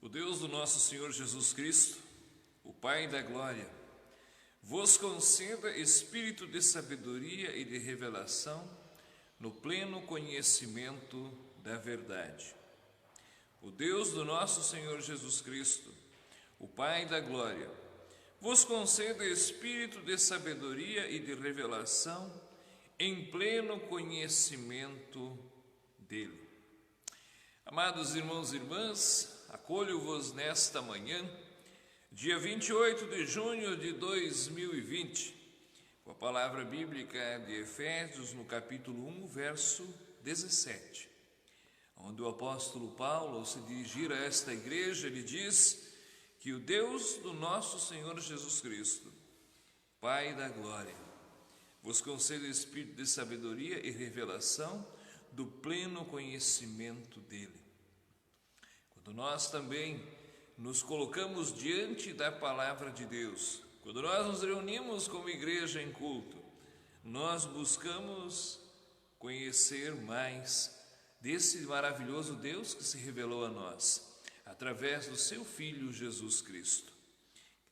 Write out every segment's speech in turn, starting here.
O Deus do nosso Senhor Jesus Cristo, o Pai da glória, vos conceda espírito de sabedoria e de revelação no pleno conhecimento da verdade. O Deus do nosso Senhor Jesus Cristo, o Pai da glória, vos conceda espírito de sabedoria e de revelação em pleno conhecimento dele. Amados irmãos e irmãs, acolho-vos nesta manhã, dia 28 de junho de 2020, com a palavra bíblica de Efésios, no capítulo 1, verso 17, onde o apóstolo Paulo, ao se dirigir a esta igreja, ele diz que o Deus do nosso Senhor Jesus Cristo, Pai da glória, vos conceda espírito de sabedoria e revelação do pleno conhecimento dele. Quando nós também nos colocamos diante da palavra de Deus, quando nós nos reunimos como igreja em culto, nós buscamos conhecer mais desse maravilhoso Deus que se revelou a nós, através do seu Filho Jesus Cristo.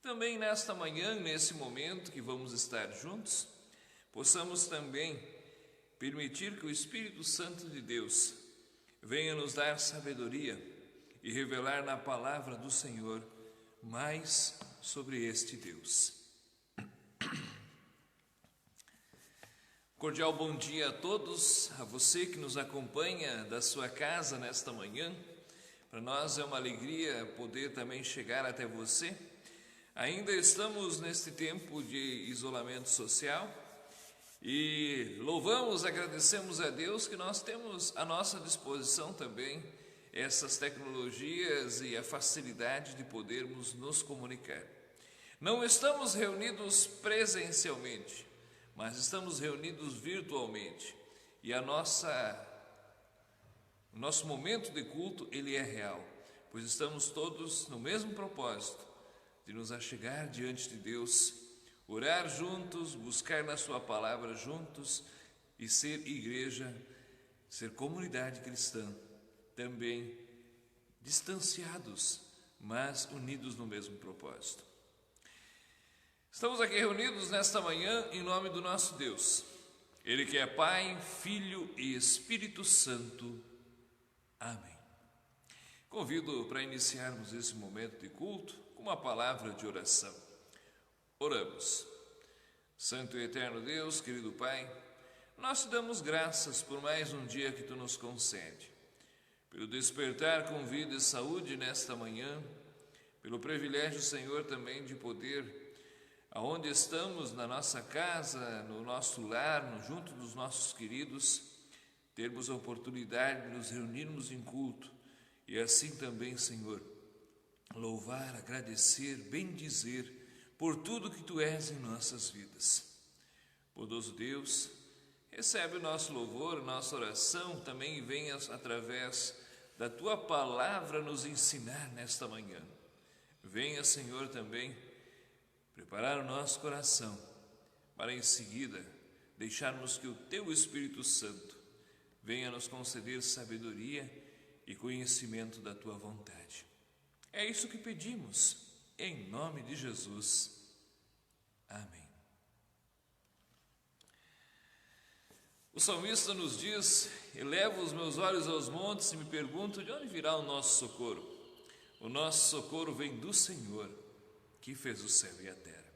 Também nesta manhã, nesse momento que vamos estar juntos, possamos também permitir que o Espírito Santo de Deus venha nos dar sabedoria e revelar na palavra do Senhor mais sobre este Deus. Cordial bom dia a todos, a você que nos acompanha da sua casa nesta manhã. Para nós é uma alegria poder também chegar até você. Ainda estamos neste tempo de isolamento social e louvamos, agradecemos a Deus que nós temos à nossa disposição também essas tecnologias e a facilidade de podermos nos comunicar. Não estamos reunidos presencialmente, mas estamos reunidos virtualmente. E o nosso momento de culto, ele é real, pois estamos todos no mesmo propósito, de nos achegar diante de Deus, orar juntos, buscar na sua palavra juntos e ser igreja, ser comunidade cristã, também distanciados, mas unidos no mesmo propósito. Estamos aqui reunidos nesta manhã em nome do nosso Deus, Ele que é Pai, Filho e Espírito Santo. Amém. Convido para iniciarmos esse momento de culto com uma palavra de oração. Oramos. Santo e eterno Deus, querido Pai, nós te damos graças por mais um dia que Tu nos concede, pelo despertar com vida e saúde nesta manhã, pelo privilégio, Senhor, também de poder, aonde estamos, na nossa casa, no nosso lar, junto dos nossos queridos, termos a oportunidade de nos reunirmos em culto e assim também, Senhor, louvar, agradecer, bendizer por tudo que Tu és em nossas vidas. Bondoso Deus, recebe o nosso louvor, nossa oração, também venha através da Tua palavra nos ensinar nesta manhã. Venha, Senhor, também preparar o nosso coração para em seguida deixarmos que o Teu Espírito Santo venha nos conceder sabedoria e conhecimento da Tua vontade. É isso que pedimos, em nome de Jesus. Amém. O salmista nos diz: elevo os meus olhos aos montes e me pergunto de onde virá o nosso socorro. O nosso socorro vem do Senhor, que fez o céu e a terra.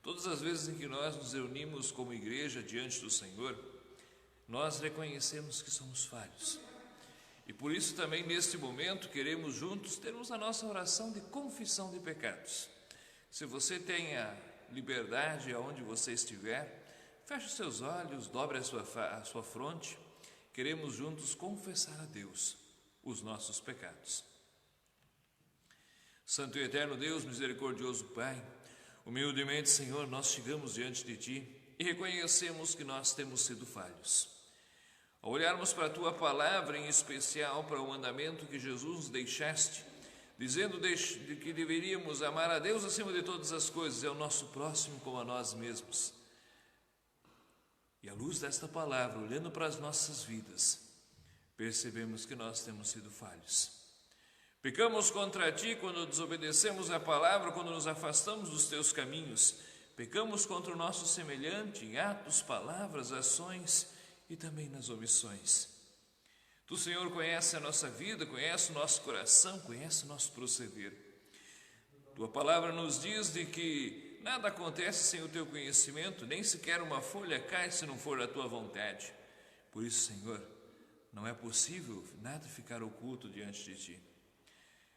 Todas as vezes em que nós nos reunimos como igreja diante do Senhor, nós reconhecemos que somos falhos. E por isso também neste momento queremos juntos termos a nossa oração de confissão de pecados. Se você tem a liberdade aonde você estiver, feche os seus olhos, dobre a sua fronte. Queremos juntos confessar a Deus os nossos pecados. Santo e eterno Deus, misericordioso Pai, humildemente, Senhor, nós chegamos diante de Ti e reconhecemos que nós temos sido falhos. Ao olharmos para a Tua palavra, em especial para o mandamento que Jesus nos deixaste, dizendo que deveríamos amar a Deus acima de todas as coisas e ao nosso próximo como a nós mesmos. E à luz desta palavra, olhando para as nossas vidas, percebemos que nós temos sido falhos. Pecamos contra ti quando desobedecemos a palavra, quando nos afastamos dos teus caminhos. Pecamos contra o nosso semelhante em atos, palavras, ações e também nas omissões. Tu, Senhor, conhece a nossa vida, conhece o nosso coração, conhece o nosso proceder. Tua palavra nos diz de que nada acontece sem o teu conhecimento, nem sequer uma folha cai se não for a tua vontade. Por isso, Senhor, não é possível nada ficar oculto diante de ti.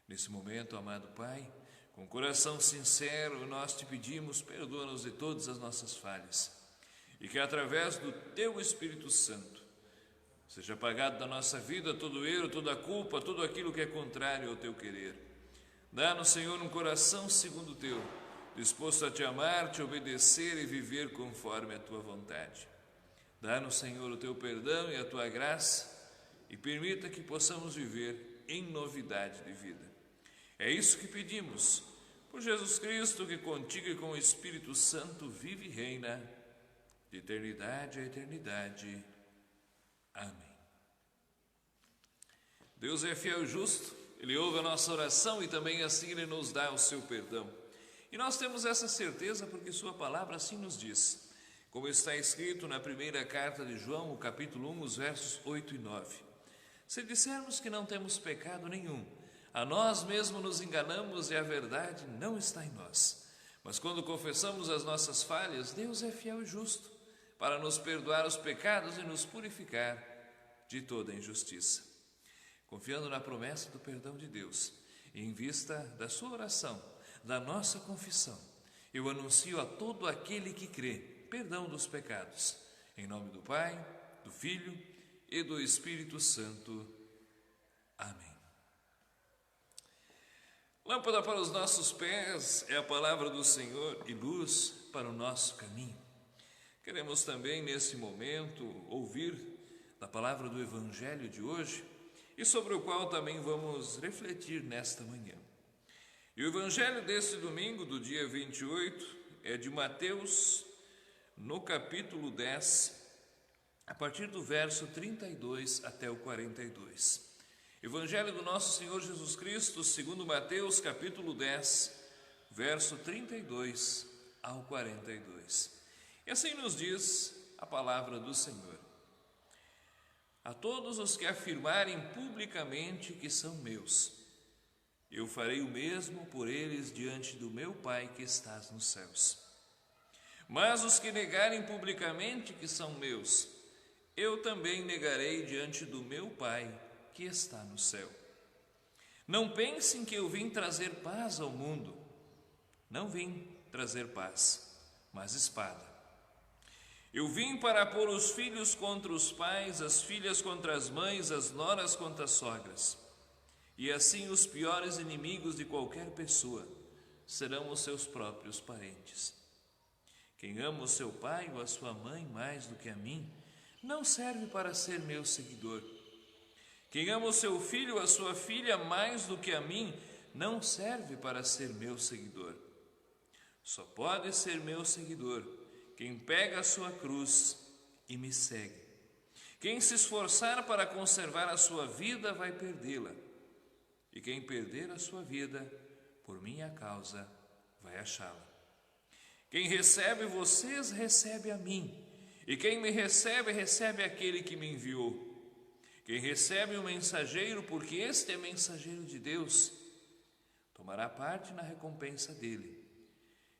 Nesse momento, amado Pai, com coração sincero, nós te pedimos, perdoa-nos de todas as nossas falhas, e que através do teu Espírito Santo seja apagado da nossa vida todo erro, toda culpa, tudo aquilo que é contrário ao teu querer. Dá-nos, Senhor, um coração segundo o teu, disposto a te amar, te obedecer e viver conforme a tua vontade. Dá-nos, Senhor, o teu perdão e a tua graça, e permita que possamos viver em novidade de vida. É isso que pedimos, por Jesus Cristo, que contigo e com o Espírito Santo vive e reina, de eternidade a eternidade. Amém. Deus é fiel e justo, Ele ouve a nossa oração e também assim Ele nos dá o seu perdão. E nós temos essa certeza porque Sua palavra assim nos diz, como está escrito na primeira carta de João, o capítulo 1, os versos 8 e 9. Se dissermos que não temos pecado nenhum, a nós mesmos nos enganamos e a verdade não está em nós. Mas quando confessamos as nossas falhas, Deus é fiel e justo para nos perdoar os pecados e nos purificar de toda injustiça. Confiando na promessa do perdão de Deus, e em vista da sua oração, da nossa confissão, eu anuncio a todo aquele que crê perdão dos pecados. Em nome do Pai, do Filho e do Espírito Santo. Amém. Lâmpada para os nossos pés é a palavra do Senhor e luz para o nosso caminho. Queremos também, nesse momento, ouvir da palavra do Evangelho de hoje e sobre o qual também vamos refletir nesta manhã. E o Evangelho deste domingo, do dia 28, é de Mateus, no capítulo 10, a partir do verso 32 até o 42. Evangelho do nosso Senhor Jesus Cristo, segundo Mateus, capítulo 10, verso 32 ao 42. E assim nos diz a palavra do Senhor. A todos os que afirmarem publicamente que são meus, eu farei o mesmo por eles diante do meu Pai que estás nos céus. Mas os que negarem publicamente que são meus, eu também negarei diante do meu Pai que está no céu. Não pensem que eu vim trazer paz ao mundo. Não vim trazer paz, mas espada. Eu vim para pôr os filhos contra os pais, as filhas contra as mães, as noras contra as sogras. E assim os piores inimigos de qualquer pessoa serão os seus próprios parentes. Quem ama o seu pai ou a sua mãe mais do que a mim, não serve para ser meu seguidor. Quem ama o seu filho ou a sua filha mais do que a mim, não serve para ser meu seguidor. Só pode ser meu seguidor quem pega a sua cruz e me segue. Quem se esforçar para conservar a sua vida vai perdê-la. E quem perder a sua vida, por minha causa, vai achá-la. Quem recebe vocês, recebe a mim. E quem me recebe, recebe aquele que me enviou. Quem recebe o mensageiro, porque este é mensageiro de Deus, tomará parte na recompensa dele.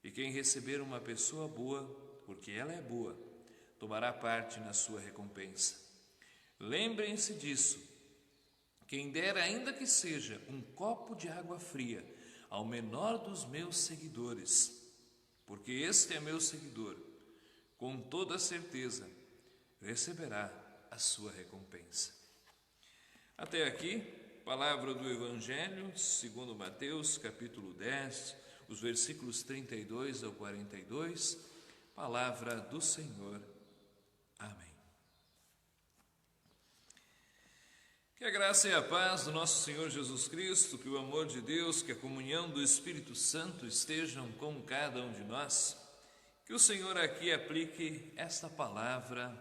E quem receber uma pessoa boa, porque ela é boa, tomará parte na sua recompensa. Lembrem-se disso. Quem der, ainda que seja um copo de água fria, ao menor dos meus seguidores, porque este é meu seguidor, com toda certeza receberá a sua recompensa. Até aqui, palavra do Evangelho, segundo Mateus, capítulo 10, os versículos 32 ao 42, palavra do Senhor. Amém. Que a graça e a paz do nosso Senhor Jesus Cristo, que o amor de Deus, que a comunhão do Espírito Santo estejam com cada um de nós, que o Senhor aqui aplique esta palavra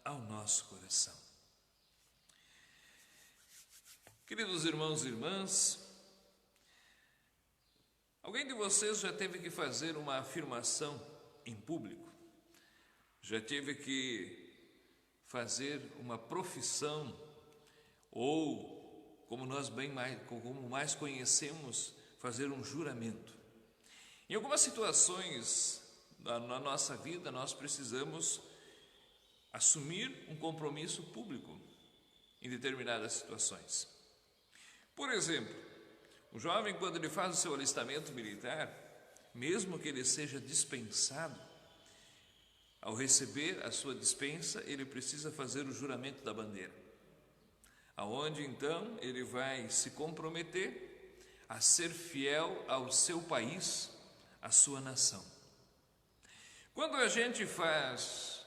ao nosso coração. Queridos irmãos e irmãs, Alguém de vocês já teve que fazer uma afirmação em público? Já teve que fazer uma profissão ou, como mais conhecemos, fazer um juramento? Em algumas situações na nossa vida, nós precisamos assumir um compromisso público em determinadas situações. Por exemplo, o jovem, quando ele faz o seu alistamento militar, mesmo que ele seja dispensado, ao receber a sua dispensa, ele precisa fazer o juramento da bandeira, aonde então ele vai se comprometer a ser fiel ao seu país, à sua nação. Quando a gente faz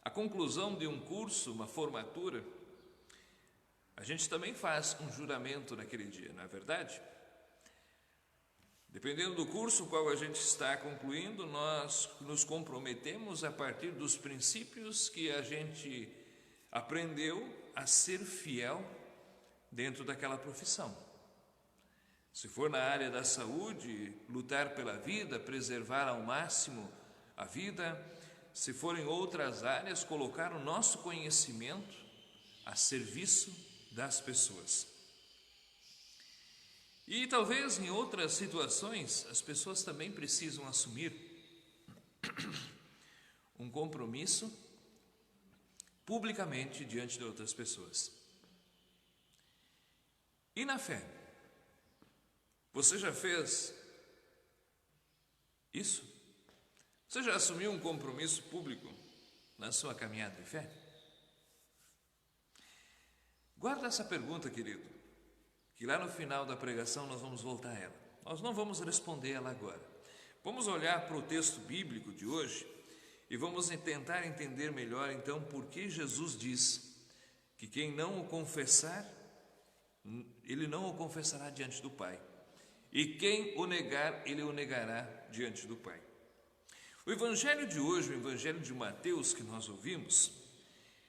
a conclusão de um curso, uma formatura, a gente também faz um juramento naquele dia, não é verdade? Dependendo do curso qual a gente está concluindo, nós nos comprometemos a partir dos princípios que a gente aprendeu a ser fiel dentro daquela profissão. Se for na área da saúde, lutar pela vida, preservar ao máximo a vida. Se for em outras áreas, colocar o nosso conhecimento a serviço das pessoas. E talvez em outras situações as pessoas também precisam assumir um compromisso publicamente diante de outras pessoas. E na fé? Você já fez isso? Você já assumiu um compromisso público na sua caminhada de fé? Guarda essa pergunta, querido, que lá no final da pregação nós vamos voltar a ela. Nós não vamos responder ela agora. Vamos olhar para o texto bíblico de hoje e vamos tentar entender melhor então por que Jesus diz que quem não o confessar, ele não o confessará diante do Pai. E quem o negar, ele o negará diante do Pai. O evangelho de hoje, o evangelho de Mateus que nós ouvimos,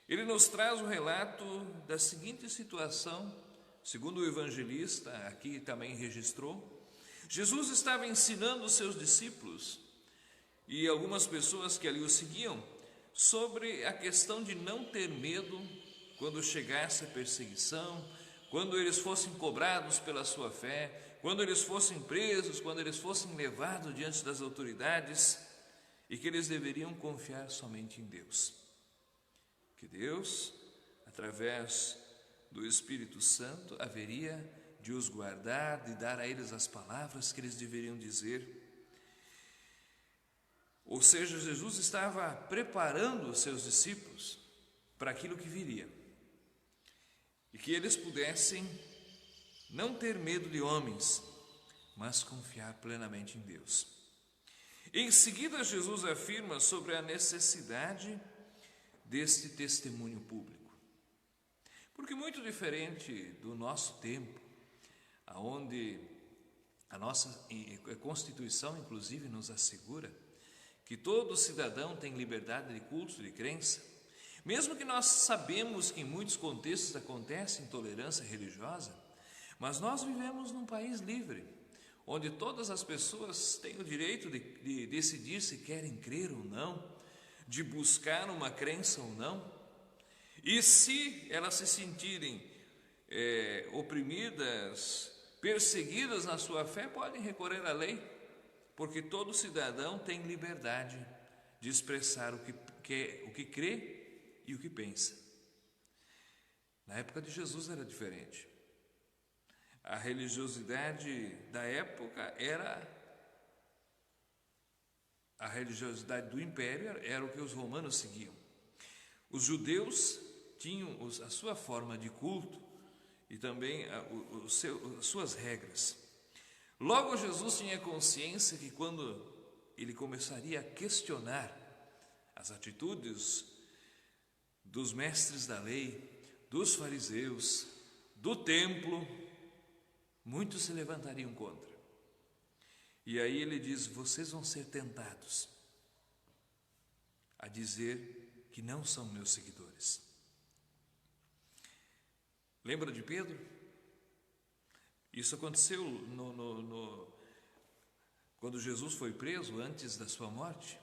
ele nos traz o relato da seguinte situação, segundo o evangelista aqui também registrou. Jesus estava ensinando os seus discípulos e algumas pessoas que ali o seguiam sobre a questão de não ter medo quando chegasse a perseguição, quando eles fossem cobrados pela sua fé, quando eles fossem presos, quando eles fossem levados diante das autoridades, e que eles deveriam confiar somente em Deus. Que Deus, através do Espírito Santo, haveria de os guardar, de dar a eles as palavras que eles deveriam dizer. Ou seja, Jesus estava preparando os seus discípulos para aquilo que viria, e que eles pudessem não ter medo de homens, mas confiar plenamente em Deus. Em seguida, Jesus afirma sobre a necessidade deste testemunho público. Porque muito diferente do nosso tempo, onde a nossa Constituição, inclusive, nos assegura que todo cidadão tem liberdade de culto, de crença, mesmo que nós sabemos que em muitos contextos acontece intolerância religiosa, mas nós vivemos num país livre, onde todas as pessoas têm o direito de decidir se querem crer ou não, de buscar uma crença ou não, e se elas se sentirem oprimidas, perseguidas na sua fé, podem recorrer à lei, porque todo cidadão tem liberdade de expressar o que crê e o que pensa. Na época de Jesus era diferente. A religiosidade da época era a religiosidade do império, era o que os romanos seguiam. Os judeus tinham a sua forma de culto e também as suas regras. Logo, Jesus tinha consciência que quando ele começaria a questionar as atitudes dos mestres da lei, dos fariseus, do templo, muitos se levantariam contra. E aí ele diz: vocês vão ser tentados a dizer que não são meus seguidores. Lembra de Pedro? Isso aconteceu quando Jesus foi preso antes da sua morte.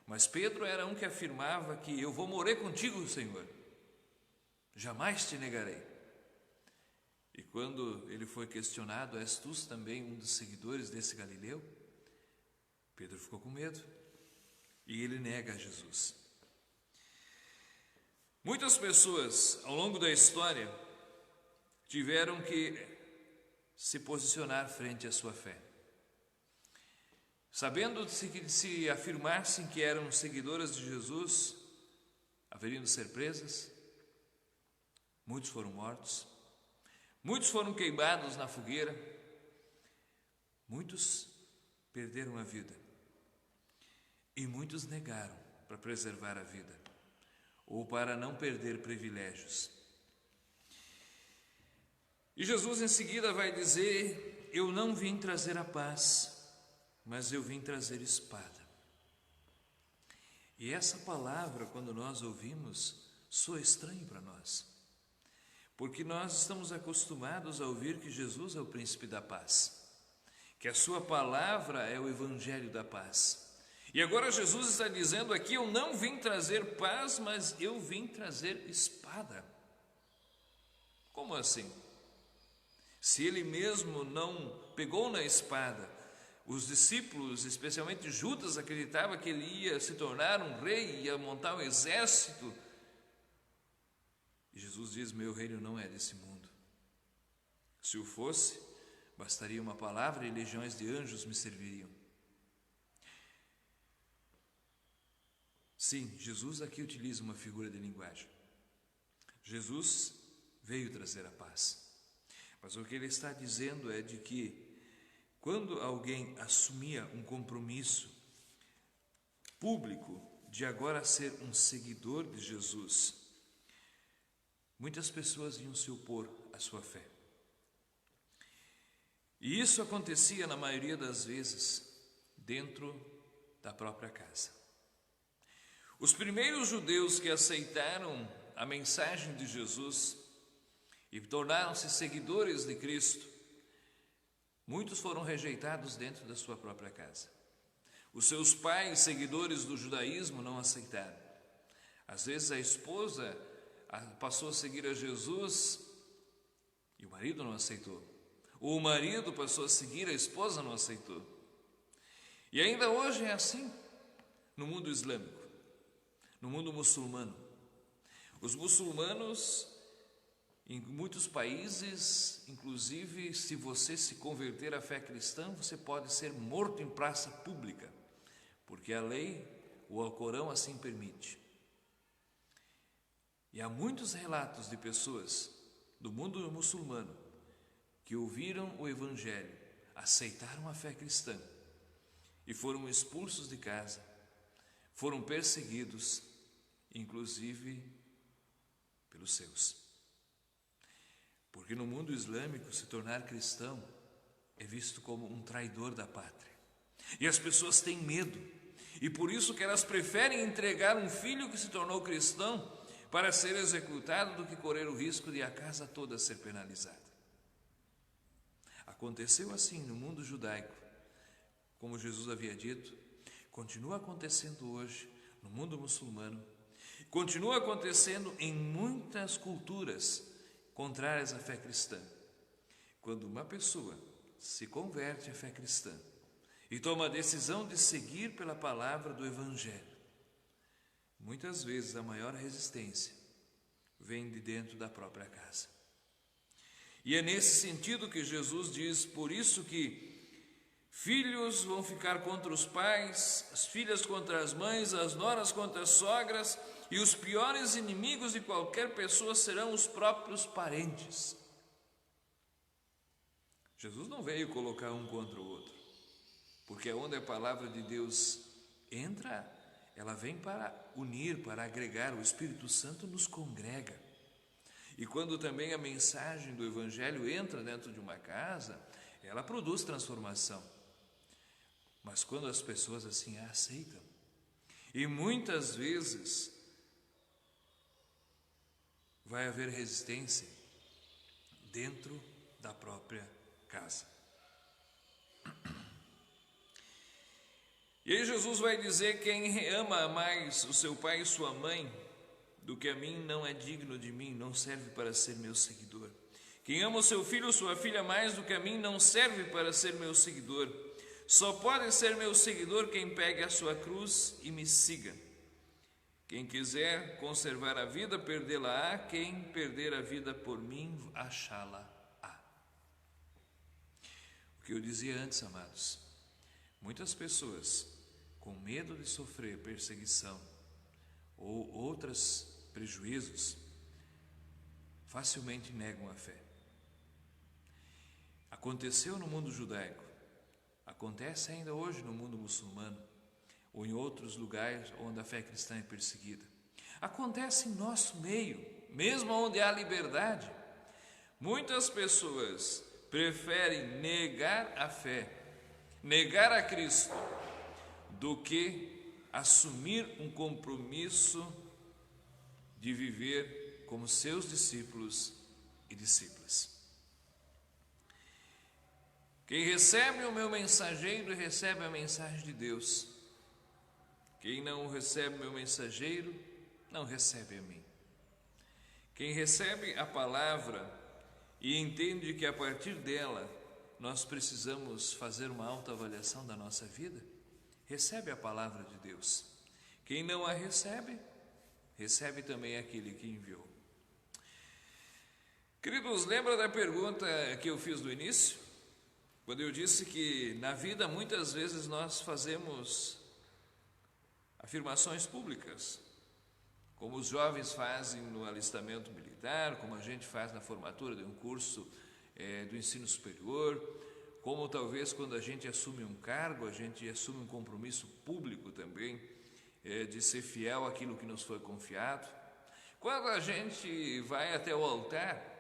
Mas Pedro era um que afirmava que eu vou morrer contigo, Senhor, jamais te negarei. E quando ele foi questionado, és tu também um dos seguidores desse Galileu? Pedro ficou com medo e ele nega Jesus. Muitas pessoas ao longo da história tiveram que se posicionar frente à sua fé. Sabendo-se que se afirmassem que eram seguidoras de Jesus, haveriam de ser presas. Muitos foram mortos, muitos foram queimados na fogueira, muitos perderam a vida e muitos negaram para preservar a vida ou para não perder privilégios. E Jesus em seguida vai dizer: eu não vim trazer a paz, mas eu vim trazer espada. E essa palavra, quando nós ouvimos, soa estranho para nós, porque nós estamos acostumados a ouvir que Jesus é o príncipe da paz, que a sua palavra é o evangelho da paz. E agora Jesus está dizendo aqui: eu não vim trazer paz, mas eu vim trazer espada. Como assim? Se ele mesmo não pegou na espada, os discípulos, especialmente Judas, acreditavam que ele ia se tornar um rei, ia montar um exército. E Jesus diz: meu reino não é desse mundo. Se o fosse, bastaria uma palavra e legiões de anjos me serviriam. Sim, Jesus aqui utiliza uma figura de linguagem. Jesus veio trazer a paz. Mas o que ele está dizendo é de que quando alguém assumia um compromisso público de agora ser um seguidor de Jesus, muitas pessoas iam se opor à sua fé. E isso acontecia na maioria das vezes dentro da própria casa. Os primeiros judeus que aceitaram a mensagem de Jesus e tornaram-se seguidores de Cristo, muitos foram rejeitados dentro da sua própria casa. Os seus pais, seguidores do judaísmo, não aceitaram. Às vezes a esposa passou a seguir a Jesus e o marido não aceitou. Ou o marido passou a seguir, a esposa não aceitou. E ainda hoje é assim no mundo islâmico, no mundo muçulmano. Os muçulmanos, em muitos países, inclusive, se você se converter à fé cristã, você pode ser morto em praça pública, porque a lei, o Alcorão, assim permite. E há muitos relatos de pessoas do mundo muçulmano que ouviram o Evangelho, aceitaram a fé cristã e foram expulsos de casa, foram perseguidos, inclusive pelos seus. Porque no mundo islâmico, se tornar cristão é visto como um traidor da pátria. E as pessoas têm medo. E por isso que elas preferem entregar um filho que se tornou cristão para ser executado do que correr o risco de a casa toda ser penalizada. Aconteceu assim no mundo judaico, como Jesus havia dito, continua acontecendo hoje no mundo muçulmano, continua acontecendo em muitas culturas contrárias à fé cristã. Quando uma pessoa se converte à fé cristã e toma a decisão de seguir pela palavra do Evangelho, muitas vezes a maior resistência vem de dentro da própria casa. E é nesse sentido que Jesus diz: por isso que filhos vão ficar contra os pais, as filhas contra as mães, as noras contra as sogras, e os piores inimigos de qualquer pessoa serão os próprios parentes. Jesus não veio colocar um contra o outro, porque onde a palavra de Deus entra, ela vem para unir, para agregar. O Espírito Santo nos congrega. E quando também a mensagem do Evangelho entra dentro de uma casa, ela produz transformação. Mas quando as pessoas assim a aceitam, e muitas vezes vai haver resistência dentro da própria casa. E aí Jesus vai dizer: quem ama mais o seu pai e sua mãe do que a mim não é digno de mim, não serve para ser meu seguidor. Quem ama o seu filho ou sua filha mais do que a mim não serve para ser meu seguidor. Só pode ser meu seguidor quem pegue a sua cruz e me siga. Quem quiser conservar a vida, perdê-la-á. Quem perder a vida por mim, achá-la-á. O que eu dizia antes, amados, muitas pessoas, com medo de sofrer perseguição ou outros prejuízos, facilmente negam a fé. Aconteceu no mundo judaico, acontece ainda hoje no mundo muçulmano, ou em outros lugares onde a fé cristã é perseguida. Acontece em nosso meio, mesmo onde há liberdade. Muitas pessoas preferem negar a fé, negar a Cristo, do que assumir um compromisso de viver como seus discípulos e discípulas. Quem recebe o meu mensageiro recebe a mensagem de Deus. Quem não recebe o meu mensageiro não recebe a mim. Quem recebe a palavra e entende que a partir dela nós precisamos fazer uma autoavaliação da nossa vida, recebe a palavra de Deus. Quem não a recebe, recebe também aquele que enviou. Queridos, lembra da pergunta que eu fiz no início? Quando eu disse que na vida muitas vezes nós fazemos afirmações públicas, como os jovens fazem no alistamento militar, como a gente faz na formatura de um curso do ensino superior, como talvez quando a gente assume um cargo, a gente assume um compromisso público também, de ser fiel àquilo que nos foi confiado. Quando a gente vai até o altar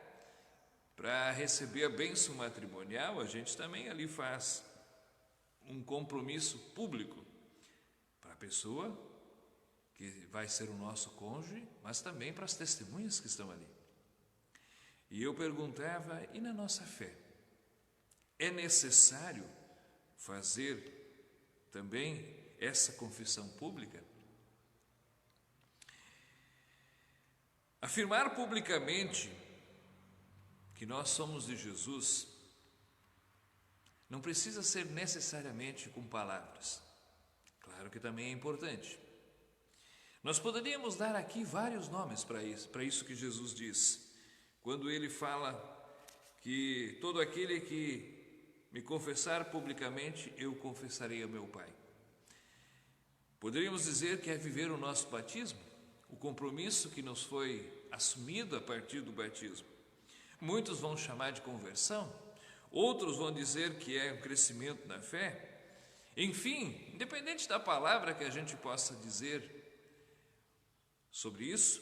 para receber a bênção matrimonial, a gente também ali faz um compromisso público para a pessoa que vai ser o nosso cônjuge, mas também para as testemunhas que estão ali. E eu perguntava: e na nossa fé? É necessário fazer também essa confissão pública? Afirmar publicamente que nós somos de Jesus não precisa ser necessariamente com palavras. Claro que também é importante. Nós poderíamos dar aqui vários nomes para isso que Jesus diz, quando ele fala que todo aquele que me confessar publicamente, eu confessarei ao meu Pai. Poderíamos dizer que é viver o nosso batismo, o compromisso que nos foi assumido a partir do batismo. Muitos vão chamar de conversão, outros vão dizer que é um crescimento na fé. Enfim, independente da palavra que a gente possa dizer sobre isso,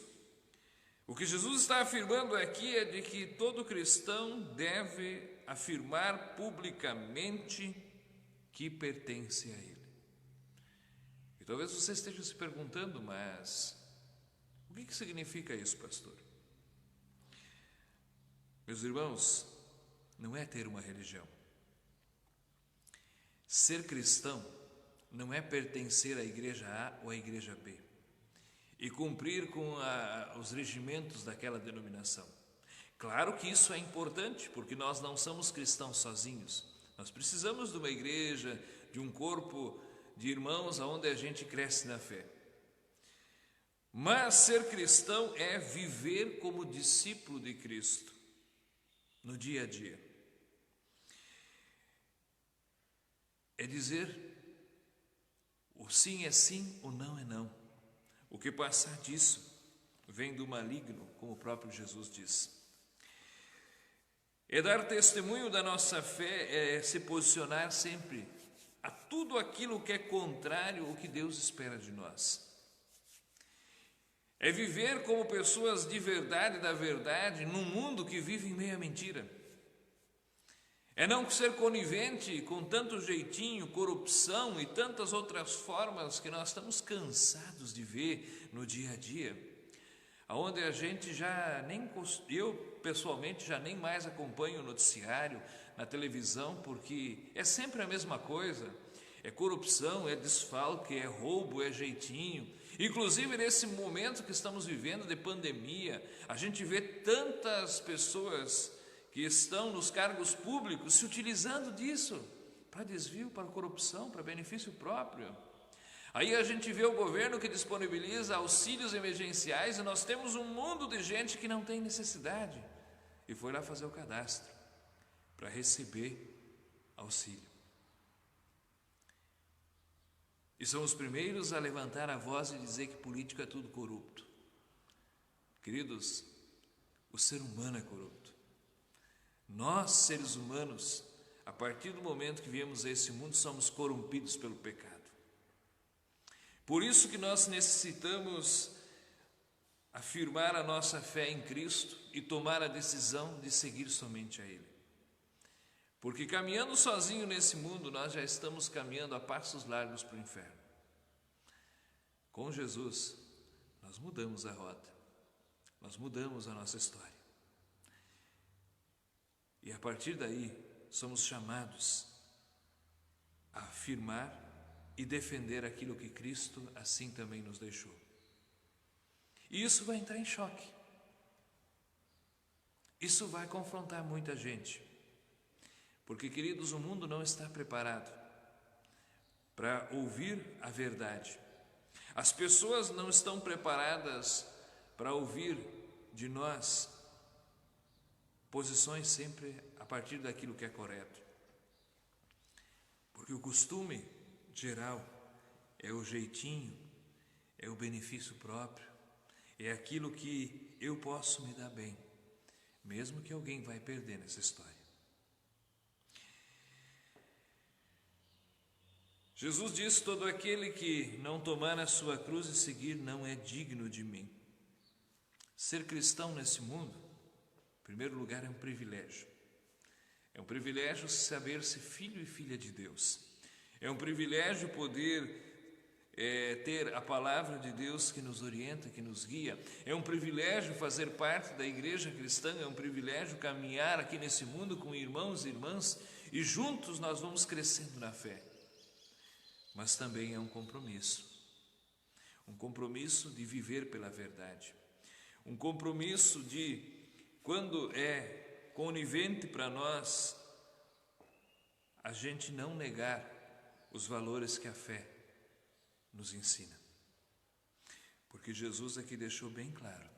o que Jesus está afirmando aqui é de que todo cristão deve afirmar publicamente que pertence a Ele. E talvez você esteja se perguntando: mas o que significa isso, pastor? Meus irmãos, não é ter uma religião. Ser cristão não é pertencer à igreja A ou à igreja B e cumprir com os regimentos daquela denominação. Claro que isso é importante, porque nós não somos cristãos sozinhos. Nós precisamos de uma igreja, de um corpo de irmãos onde a gente cresce na fé. Mas ser cristão é viver como discípulo de Cristo no dia a dia. É dizer: o sim é sim, o não é não. O que passar disso vem do maligno, como o próprio Jesus diz. É dar testemunho da nossa fé, é se posicionar sempre a tudo aquilo que é contrário ao que Deus espera de nós. É viver como pessoas de verdade, da verdade, num mundo que vive em meio à mentira. É não ser conivente com tanto jeitinho, corrupção e tantas outras formas que nós estamos cansados de ver no dia a dia, onde a gente eu pessoalmente já nem mais acompanho o noticiário na televisão, porque é sempre a mesma coisa. é corrupção, é desfalque, é roubo, é jeitinho. Inclusive nesse momento que estamos vivendo de pandemia, a gente vê tantas pessoas que estão nos cargos públicos se utilizando disso para desvio, para corrupção, para benefício próprio. Aí a gente vê o governo que disponibiliza auxílios emergenciais e nós temos um mundo de gente que não tem necessidade e foi lá fazer o cadastro para receber auxílio. E são os primeiros a levantar a voz e dizer que político é tudo corrupto. Queridos, o ser humano é corrupto. Nós, seres humanos, a partir do momento que viemos a esse mundo, somos corrompidos pelo pecado. Por isso que nós necessitamos afirmar a nossa fé em Cristo e tomar a decisão de seguir somente a Ele. Porque caminhando sozinho nesse mundo, nós já estamos caminhando a passos largos para o inferno. Com Jesus, nós mudamos a rota, nós mudamos a nossa história. E a partir daí, somos chamados a afirmar e defender aquilo que Cristo assim também nos deixou. E isso vai entrar em choque. Isso vai confrontar muita gente. Porque, queridos, o mundo não está preparado para ouvir a verdade. As pessoas não estão preparadas para ouvir de nós posições sempre a partir daquilo que é correto. Porque o costume geral é o jeitinho, é o benefício próprio, é aquilo que eu posso me dar bem, mesmo que alguém vai perder nessa história. Jesus diz: todo aquele que não tomar a sua cruz e seguir não é digno de mim. Ser cristão nesse mundo, em primeiro lugar, é um privilégio. É um privilégio saber-se filho e filha de Deus. É um privilégio poder ter a palavra de Deus que nos orienta, que nos guia. É um privilégio fazer parte da igreja cristã. É um privilégio caminhar aqui nesse mundo com irmãos e irmãs e juntos nós vamos crescendo na fé. Mas também é um compromisso de viver pela verdade, um compromisso de, quando é conivente para nós, a gente não negar os valores que a fé nos ensina. Porque Jesus aqui deixou bem claro: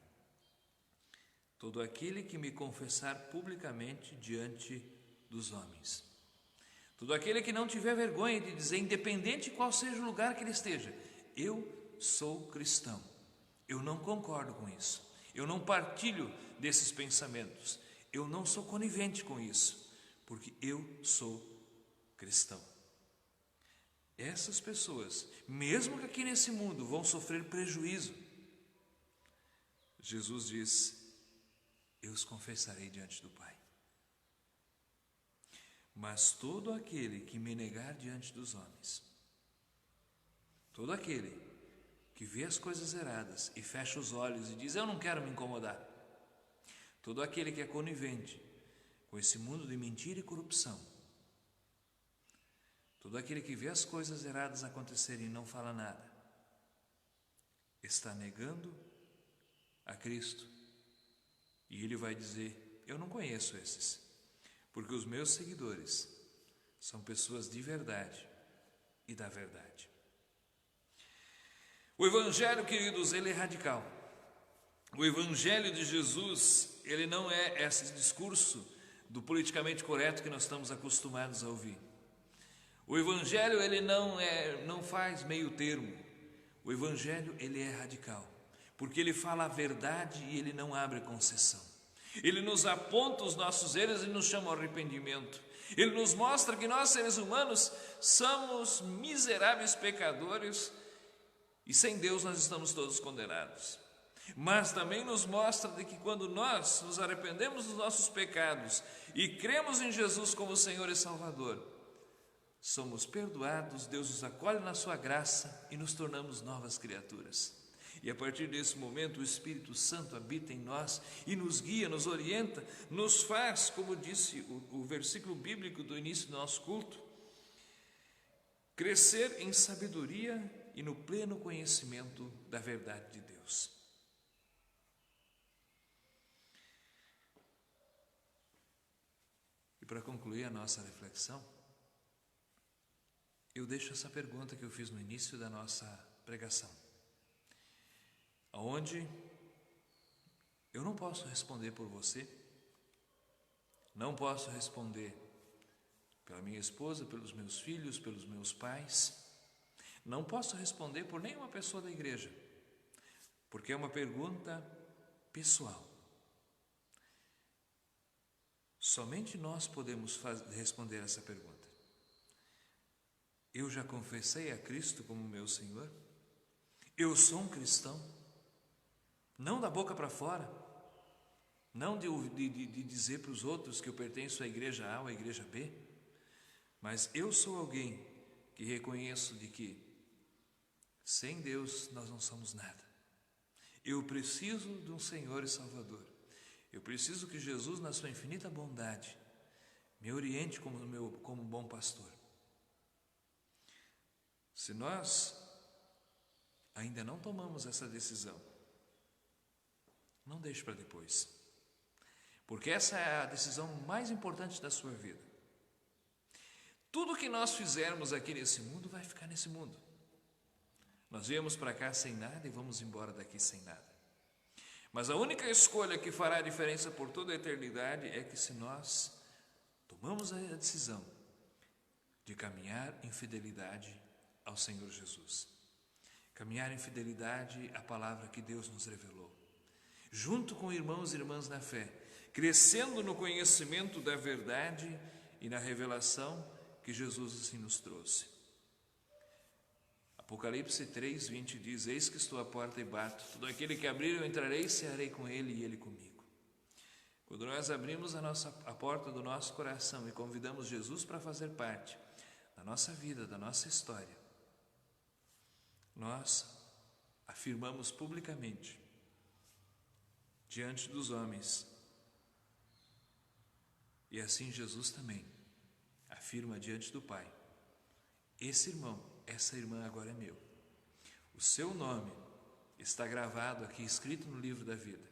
todo aquele que me confessar publicamente diante dos homens, todo aquele que não tiver vergonha de dizer, independente de qual seja o lugar que ele esteja, eu sou cristão, eu não concordo com isso, eu não partilho desses pensamentos, eu não sou conivente com isso, porque eu sou cristão. Essas pessoas, mesmo que aqui nesse mundo, vão sofrer prejuízo. Jesus diz: eu os confessarei diante do Pai. Mas todo aquele que me negar diante dos homens, todo aquele que vê as coisas erradas e fecha os olhos e diz: eu não quero me incomodar, todo aquele que é conivente com esse mundo de mentira e corrupção, todo aquele que vê as coisas erradas acontecerem e não fala nada, está negando a Cristo. E ele vai dizer: eu não conheço esses, porque os meus seguidores são pessoas de verdade e da verdade. O Evangelho, queridos, ele é radical. O Evangelho de Jesus, ele não é esse discurso do politicamente correto que nós estamos acostumados a ouvir. O Evangelho, ele não faz meio termo. O Evangelho, ele é radical, porque ele fala a verdade e ele não abre concessão. Ele nos aponta os nossos erros e nos chama ao arrependimento. Ele nos mostra que nós, seres humanos, somos miseráveis pecadores e sem Deus nós estamos todos condenados. Mas também nos mostra de que quando nós nos arrependemos dos nossos pecados e cremos em Jesus como Senhor e Salvador, somos perdoados, Deus nos acolhe na sua graça e nos tornamos novas criaturas. E a partir desse momento o Espírito Santo habita em nós e nos guia, nos orienta, nos faz, como disse o versículo bíblico do início do nosso culto, crescer em sabedoria e no pleno conhecimento da verdade de Deus. E para concluir a nossa reflexão, eu deixo essa pergunta que eu fiz no início da nossa pregação, onde eu não posso responder por você, não posso responder pela minha esposa, pelos meus filhos, pelos meus pais, não posso responder por nenhuma pessoa da igreja, porque é uma pergunta pessoal. Somente nós podemos responder essa pergunta. Eu já confessei a Cristo como meu Senhor? Eu sou um cristão? Não da boca para fora, não de dizer para os outros que eu pertenço à igreja A ou à igreja B, mas eu sou alguém que reconheço de que sem Deus nós não somos nada. Eu preciso de um Senhor e Salvador. Eu preciso que Jesus, na sua infinita bondade, me oriente como bom pastor. Se nós ainda não tomamos essa decisão, não deixe para depois, porque essa é a decisão mais importante da sua vida. Tudo que nós fizermos aqui nesse mundo vai ficar nesse mundo. Nós viemos para cá sem nada e vamos embora daqui sem nada. Mas a única escolha que fará a diferença por toda a eternidade é que se nós tomamos a decisão de caminhar em fidelidade ao Senhor Jesus, caminhar em fidelidade à palavra que Deus nos revelou, junto com irmãos e irmãs na fé, crescendo no conhecimento da verdade e na revelação que Jesus assim nos trouxe. Apocalipse 3:20 diz: eis que estou à porta e bato, todo aquele que abrir eu entrarei e cearei com ele e ele comigo. Quando nós abrimos a porta do nosso coração e convidamos Jesus para fazer parte da nossa vida, da nossa história, nós afirmamos publicamente diante dos homens, e assim Jesus também afirma diante do Pai: esse irmão, essa irmã agora é meu. O seu nome está gravado aqui, escrito no livro da vida.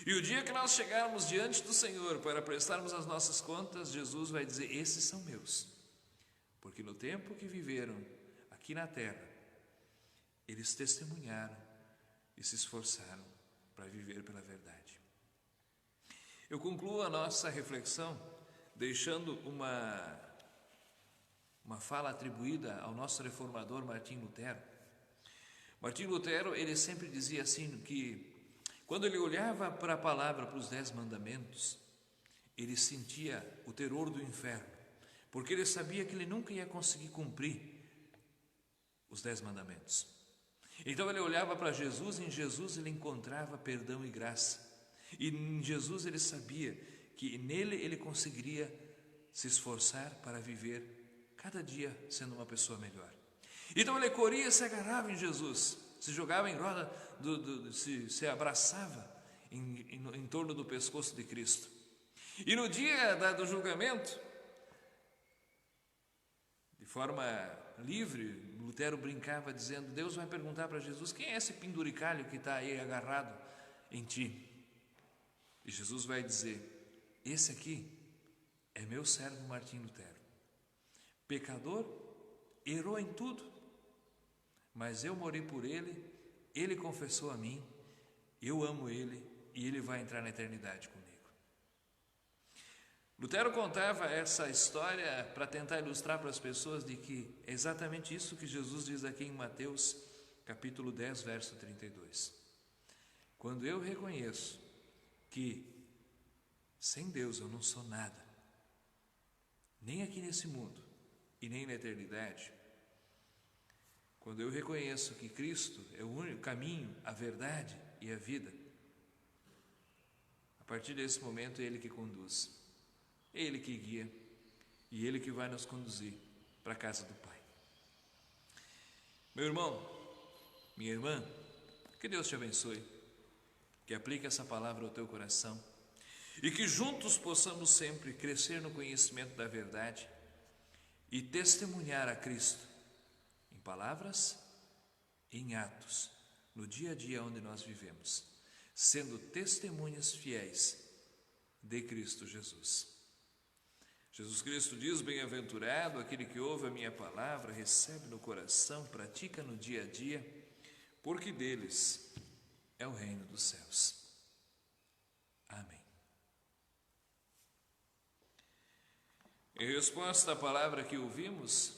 E o dia que nós chegarmos diante do Senhor para prestarmos as nossas contas, Jesus vai dizer: esses são meus, porque no tempo que viveram aqui na terra, eles testemunharam e se esforçaram para viver pela verdade. Eu concluo a nossa reflexão deixando uma fala atribuída ao nosso reformador Martim Lutero. Martim Lutero, ele sempre dizia assim, que quando ele olhava para a palavra, para os 10 mandamentos, ele sentia o terror do inferno, porque ele sabia que ele nunca ia conseguir cumprir os 10 mandamentos. Então ele olhava para Jesus, e em Jesus ele encontrava perdão e graça, e em Jesus ele sabia que nele ele conseguiria se esforçar para viver cada dia sendo uma pessoa melhor. Então ele corria, se agarrava em Jesus, se jogava em roda, se abraçava em torno do pescoço de Cristo. E no dia do julgamento, de forma livre, Lutero brincava dizendo: Deus vai perguntar para Jesus: quem é esse penduricalho que está aí agarrado em ti? E Jesus vai dizer: esse aqui é meu servo Martim Lutero, pecador, errou em tudo, mas eu morri por ele, ele confessou a mim, eu amo ele e ele vai entrar na eternidade comigo. Lutero contava essa história para tentar ilustrar para as pessoas de que é exatamente isso que Jesus diz aqui em Mateus capítulo 10, verso 32. Quando eu reconheço que sem Deus eu não sou nada, nem aqui nesse mundo e nem na eternidade, quando eu reconheço que Cristo é o único caminho, a verdade e a vida, a partir desse momento é Ele que conduz, é Ele que guia e Ele que vai nos conduzir para a casa do Pai. Meu irmão, minha irmã, que Deus te abençoe, que aplique essa palavra ao teu coração e que juntos possamos sempre crescer no conhecimento da verdade e testemunhar a Cristo palavras e em atos, no dia a dia onde nós vivemos, sendo testemunhas fiéis de Cristo Jesus. Jesus Cristo diz: bem-aventurado aquele que ouve a minha palavra, recebe no coração, pratica no dia a dia, porque deles é o reino dos céus. Amém. Em resposta à palavra que ouvimos,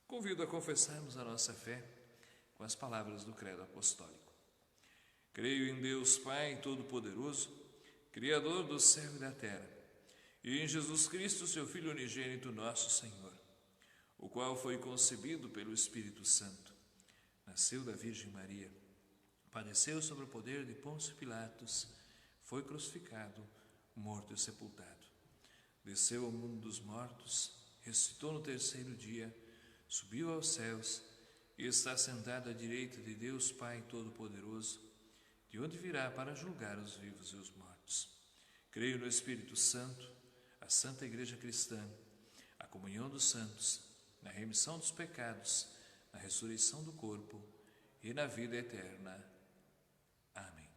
convido a confessarmos a nossa fé com as palavras do Credo Apostólico. Creio em Deus Pai Todo-Poderoso, Criador do céu e da terra, e em Jesus Cristo, seu Filho unigênito, nosso Senhor, o qual foi concebido pelo Espírito Santo, nasceu da Virgem Maria, padeceu sob o poder de Pôncio Pilatos, foi crucificado, morto e sepultado. Desceu ao mundo dos mortos, ressuscitou no terceiro dia, subiu aos céus e está sentado à direita de Deus Pai Todo-Poderoso, de onde virá para julgar os vivos e os mortos. Creio no Espírito Santo, a Santa Igreja Cristã, a comunhão dos santos, na remissão dos pecados, na ressurreição do corpo e na vida eterna. Amém.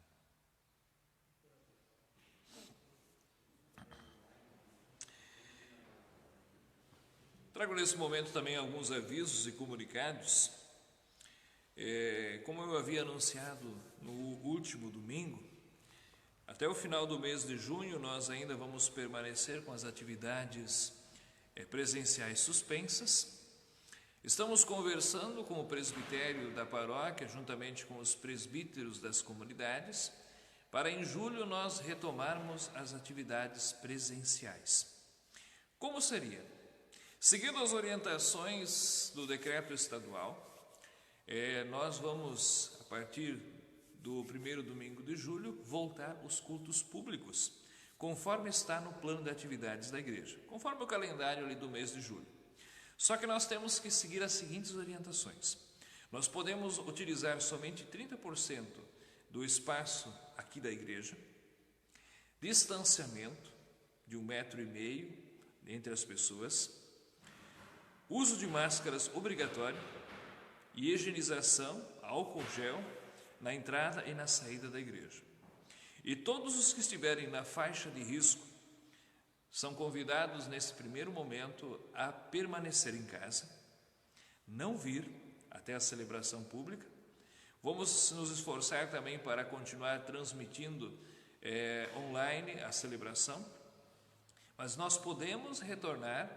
Trago nesse momento também alguns avisos e comunicados. Como eu havia anunciado no último domingo, até o final do mês de junho nós ainda vamos permanecer com as atividades presenciais suspensas. Estamos conversando com o presbitério da paróquia, juntamente com os presbíteros das comunidades, para em julho nós retomarmos as atividades presenciais. Como seria? Seguindo as orientações do decreto estadual, nós vamos, a partir do primeiro domingo de julho, voltar os cultos públicos, conforme está no plano de atividades da igreja, conforme o calendário ali do mês de julho. Só que nós temos que seguir as seguintes orientações. Nós podemos utilizar somente 30% do espaço aqui da igreja, distanciamento de 1,5 m entre as pessoas, uso de máscaras obrigatório e higienização, álcool gel, na entrada e na saída da igreja. E todos os que estiverem na faixa de risco são convidados nesse primeiro momento a permanecer em casa, não vir até a celebração pública. Vamos nos esforçar também para continuar transmitindo online a celebração, mas nós podemos retornar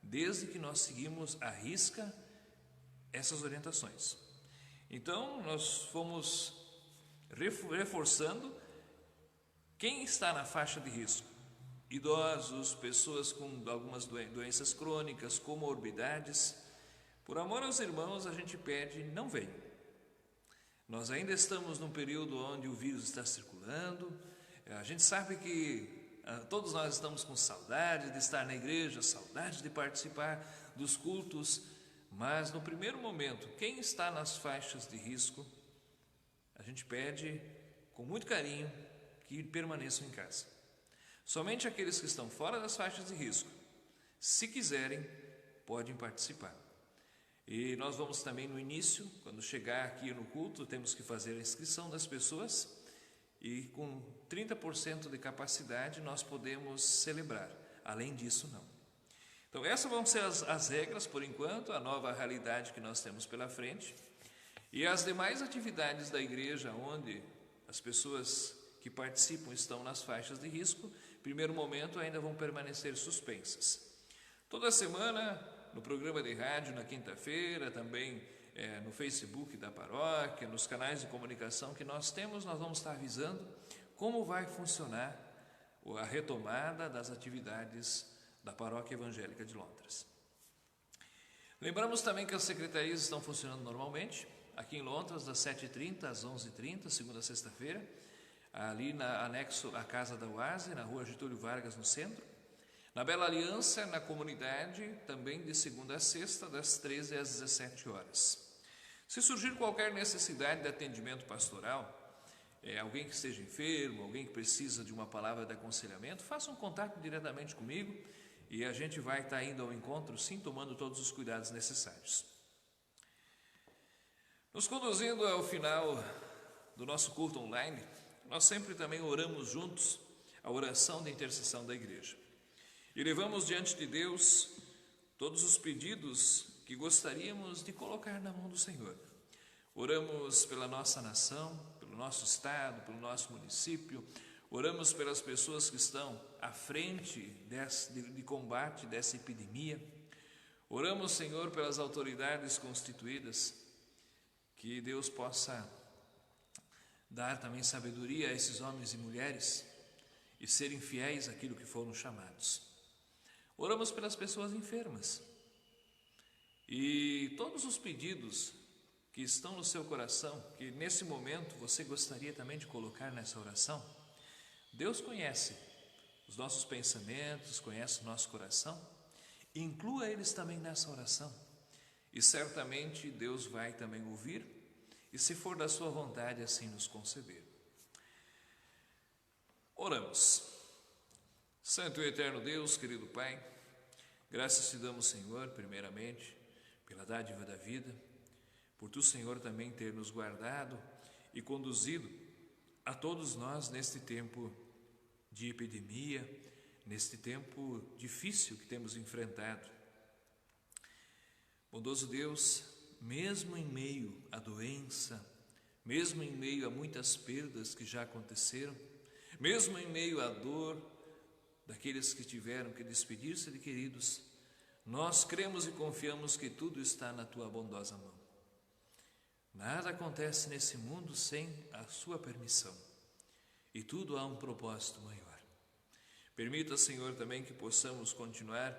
desde que nós seguimos à risca essas orientações. Então, nós fomos reforçando quem está na faixa de risco: idosos, pessoas com algumas doenças crônicas, comorbidades. Por amor aos irmãos, a gente pede: não venham. Nós ainda estamos num período onde o vírus está circulando. A gente sabe que todos nós estamos com saudade de estar na igreja, saudade de participar dos cultos, mas no primeiro momento, quem está nas faixas de risco, a gente pede com muito carinho que permaneçam em casa. Somente aqueles que estão fora das faixas de risco, se quiserem, podem participar. E nós vamos também no início, quando chegar aqui no culto, temos que fazer a inscrição das pessoas e com 30% de capacidade nós podemos celebrar. Além disso, não. Então essas vão ser as regras por enquanto, a nova realidade que nós temos pela frente. E as demais atividades da igreja onde as pessoas que participam estão nas faixas de risco, primeiro momento ainda vão permanecer suspensas. Toda semana, no programa de rádio, na quinta-feira, também no Facebook da paróquia, nos canais de comunicação que nós temos, nós vamos estar avisando como vai funcionar a retomada das atividades da Paróquia Evangélica de Londras. Lembramos também que as secretarias estão funcionando normalmente, aqui em Londras, das 7h30 às 11h30, segunda a sexta-feira, ali anexo à Casa da Oase, na rua Getúlio Vargas, no centro. Na Bela Aliança, na comunidade, também de segunda a sexta, das 13 às 17 horas. Se surgir qualquer necessidade de atendimento pastoral, alguém que esteja enfermo, alguém que precisa de uma palavra de aconselhamento, faça um contato diretamente comigo e a gente vai estar indo ao encontro, sim, tomando todos os cuidados necessários. Nos conduzindo ao final do nosso culto online, nós sempre também oramos juntos a oração de intercessão da igreja. E levamos diante de Deus todos os pedidos que gostaríamos de colocar na mão do Senhor. Oramos pela nossa nação, pelo nosso estado, pelo nosso município. Oramos pelas pessoas que estão à frente de combate dessa epidemia. Oramos, Senhor, pelas autoridades constituídas, que Deus possa dar também sabedoria a esses homens e mulheres e serem fiéis àquilo que foram chamados. Oramos pelas pessoas enfermas e todos os pedidos que estão no seu coração, que nesse momento você gostaria também de colocar nessa oração. Deus conhece os nossos pensamentos, conhece o nosso coração, inclua eles também nessa oração e certamente Deus vai também ouvir e, se for da sua vontade, assim nos conceder. Oramos. Santo e eterno Deus, querido Pai, graças te damos, Senhor, primeiramente, pela dádiva da vida, por tu, Senhor, também ter nos guardado e conduzido a todos nós neste tempo de epidemia, neste tempo difícil que temos enfrentado. Bondoso Deus, mesmo em meio à doença, mesmo em meio a muitas perdas que já aconteceram, mesmo em meio à dor daqueles que tiveram que despedir-se de queridos, nós cremos e confiamos que tudo está na tua bondosa mão. Nada acontece nesse mundo sem a sua permissão, e tudo há um propósito maior. Permita, Senhor, também que possamos continuar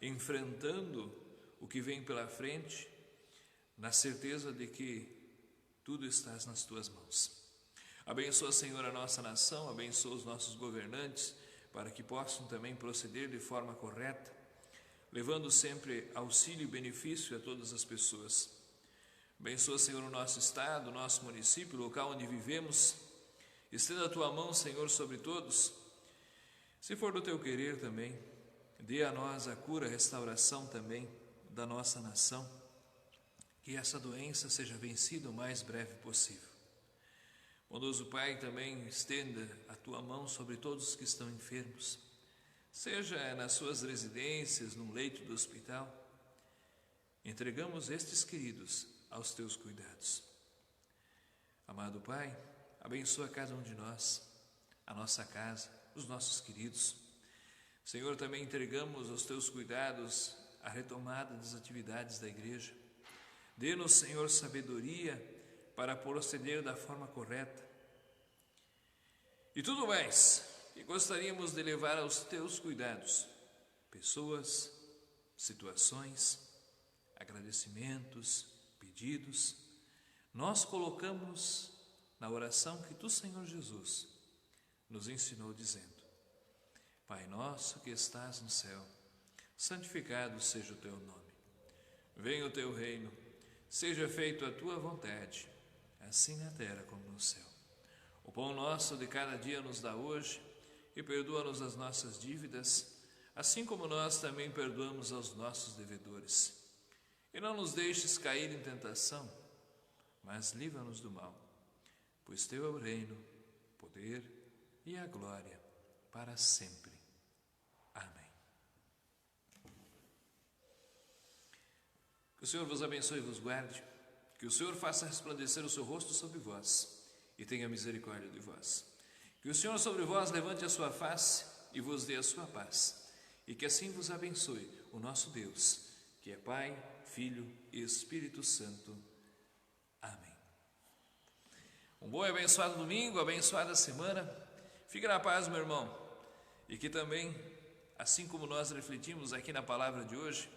enfrentando o que vem pela frente, na certeza de que tudo está nas tuas mãos. Abençoa, Senhor, a nossa nação, abençoa os nossos governantes, para que possam também proceder de forma correta, levando sempre auxílio e benefício a todas as pessoas. Abençoa, Senhor, o nosso estado, o nosso município, o local onde vivemos. Estenda a tua mão, Senhor, sobre todos. Se for do teu querer também, dê a nós a cura, a restauração também da nossa nação. Que essa doença seja vencida o mais breve possível. Bondoso Pai, também estenda a tua mão sobre todos os que estão enfermos, seja nas suas residências, num leito do hospital. Entregamos estes queridos aos teus cuidados. Amado Pai, abençoa cada um de nós, a nossa casa, os nossos queridos. Senhor, também entregamos aos teus cuidados a retomada das atividades da igreja. Dê-nos, Senhor, sabedoria para proceder da forma correta. E tudo mais que gostaríamos de levar aos teus cuidados, pessoas, situações, agradecimentos, pedidos, nós colocamos na oração que tu, Senhor Jesus, nos ensinou dizendo: Pai nosso que estás no céu, santificado seja o teu nome. Venha o teu reino, seja feita a tua vontade, assim na terra como no céu. O pão nosso de cada dia nos dá hoje, e perdoa-nos as nossas dívidas, assim como nós também perdoamos aos nossos devedores. E não nos deixes cair em tentação, mas livra-nos do mal, pois teu é o reino, o poder e a glória para sempre. Amém. Que o Senhor vos abençoe e vos guarde, que o Senhor faça resplandecer o seu rosto sobre vós e tenha misericórdia de vós. Que o Senhor sobre vós levante a sua face e vos dê a sua paz, e que assim vos abençoe o nosso Deus, que é Pai, Filho e Espírito Santo. Amém. Um bom e abençoado domingo, abençoada semana. Fique na paz, meu irmão, e que também, assim como nós refletimos aqui na palavra de hoje,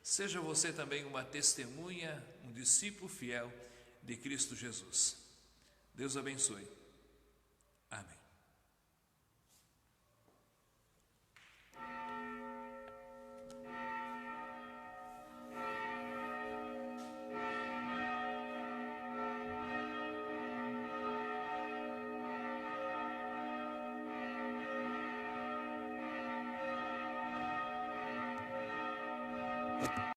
seja você também uma testemunha, um discípulo fiel de Cristo Jesus. Deus abençoe.